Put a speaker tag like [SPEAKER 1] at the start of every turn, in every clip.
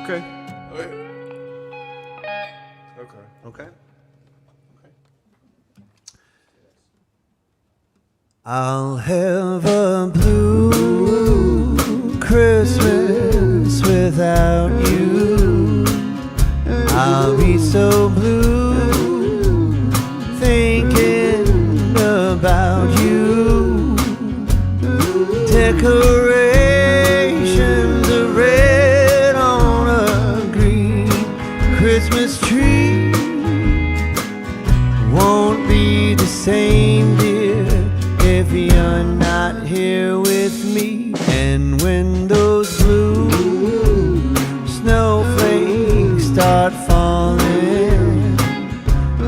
[SPEAKER 1] Okay.
[SPEAKER 2] Okay. I'll have a blue Christmas without you. I'll be so blue thinking about you. Decorations of red on a green Christmas tree won't be the same, dear, if you're not here with me. And when those blue snowflakes start falling,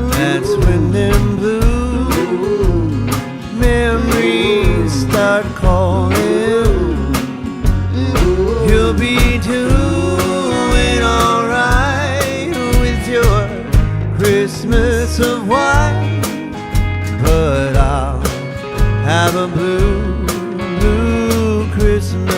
[SPEAKER 2] that's when them blue memories start calling. You'll be doing alright with your Christmas of white, but I'll have a blue, blue Christmas.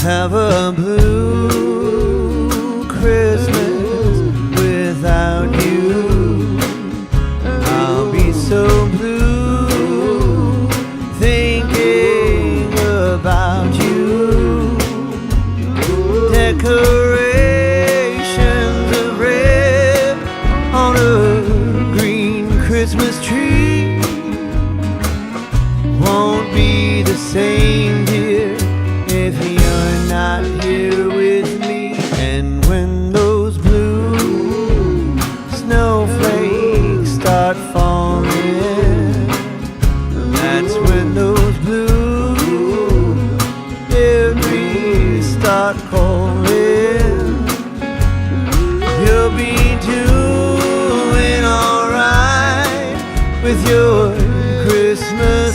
[SPEAKER 2] Have a blue Christmas without you. I'll be so blue thinking about you. Decorations of red on a green Christmas tree won't be the same, dear, if you're not here with me. And when those blue snowflakes start falling, that's when those blue memories start calling. You'll be doing alright with your Christmas